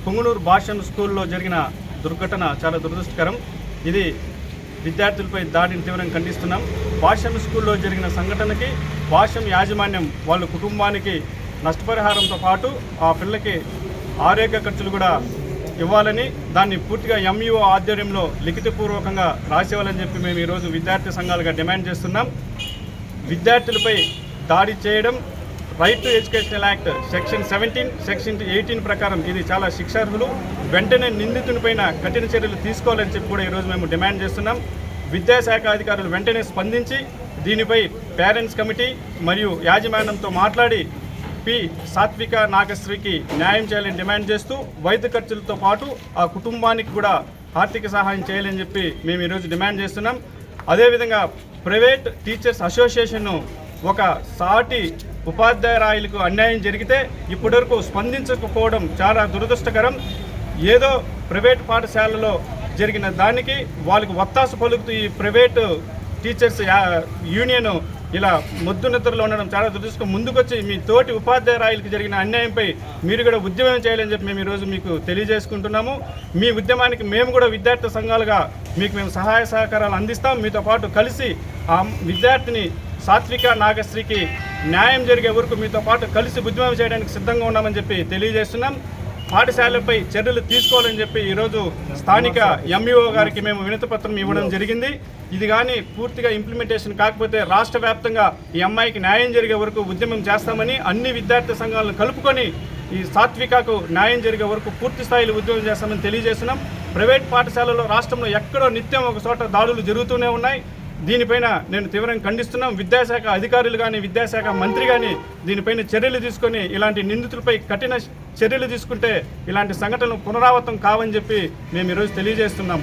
పుంగనూరు భాషం స్కూల్లో జరిగిన దుర్ఘటన చాలా దురదృష్టకరం. ఇది విద్యార్థులపై దాడిని తీవ్రంగా ఖండిస్తున్నాం. భాషం స్కూల్లో జరిగిన సంఘటనకి భాషం యాజమాన్యం వాళ్ళ కుటుంబానికి నష్టపరిహారంతో పాటు ఆ పిల్లకి ఆరోగ్య ఖర్చులు కూడా ఇవ్వాలని, దాన్ని పూర్తిగా ఎంఈఓ ఆధ్వర్యంలో లిఖితపూర్వకంగా రాసేవాలని చెప్పి మేము ఈరోజు విద్యార్థి సంఘాలుగా డిమాండ్ చేస్తున్నాం. విద్యార్థులపై దాడి చేయడం right to educational act section 17, section 18 ప్రకారం ఇది చాలా శిక్షార్హులు. వెంటనే నిందితునిపైన కఠిన చర్యలు తీసుకోవాలని చెప్పి కూడా ఈరోజు మేము డిమాండ్ చేస్తున్నాం. విద్యాశాఖ అధికారులు వెంటనే స్పందించి దీనిపై పేరెంట్స్ కమిటీ మరియు యాజమాన్యంతో మాట్లాడి పి సాత్విక నాగశ్రీకి న్యాయం చేయాలని డిమాండ్ చేస్తూ వైద్య ఖర్చులతో పాటు ఆ కుటుంబానికి కూడా ఆర్థిక సహాయం చేయాలని చెప్పి మేము ఈరోజు డిమాండ్ చేస్తున్నాం. అదేవిధంగా ప్రైవేట్ టీచర్స్ అసోసియేషన్ ఒక సాటి ఉపాధ్యాయురాయలకు అన్యాయం జరిగితే ఇప్పటివరకు స్పందించకపోవడం చాలా దురదృష్టకరం. ఏదో ప్రైవేట్ పాఠశాలలో జరిగిన దానికి వాళ్ళకి ఒత్తాసు పలుకుతూ ఈ ప్రైవేటు టీచర్స్ యూనియన్ ఇలా మొద్దు నిద్రలో ఉండడం చాలా దురదృష్టం. ముందుకొచ్చి మీ తోటి ఉపాధ్యాయురాయలకు జరిగిన అన్యాయంపై మీరు కూడా ఉద్యమం చేయాలని చెప్పి మేము ఈరోజు మీకు తెలియజేసుకుంటున్నాము. మీ ఉద్యమానికి మేము కూడా విద్యార్థి సంఘాలుగా మేము సహాయ సహకారాలు అందిస్తాం. మీతో పాటు కలిసి ఆ విద్యార్థిని సాత్విక నాగశ్రీకి న్యాయం జరిగే వరకు మీతో పాటు కలిసి ఉద్యమం చేయడానికి సిద్ధంగా ఉన్నామని చెప్పి తెలియజేస్తున్నాం. పాఠశాలపై చర్యలు తీసుకోవాలని చెప్పి ఈరోజు స్థానిక ఎంఈఓ గారికి మేము వినతిపత్రం ఇవ్వడం జరిగింది. ఇది కానీ పూర్తిగా ఇంప్లిమెంటేషన్ కాకపోతే రాష్ట్ర వ్యాప్తంగా ఈ అమ్మాయికి న్యాయం జరిగే వరకు ఉద్యమం చేస్తామని, అన్ని విద్యార్థి సంఘాలను కలుపుకొని ఈ సాత్వికకు న్యాయం జరిగే వరకు పూర్తి స్థాయిలో ఉద్యమం చేస్తామని తెలియజేస్తున్నాం. ప్రైవేట్ పాఠశాలలో రాష్ట్రంలో ఎక్కడో నిత్యం ఒక చోట దాడులు జరుగుతూనే ఉన్నాయి. దీనిపైన నేను తీవ్రంగా ఖండిస్తున్నాం. విద్యాశాఖ అధికారులు కానీ విద్యాశాఖ మంత్రి కానీ దీనిపైన చర్యలు తీసుకొని ఇలాంటి నిందితులపై కఠిన చర్యలు తీసుకుంటే ఇలాంటి సంఘటనలు పునరావృతం కావని చెప్పి మేము ఈరోజు తెలియజేస్తున్నాం.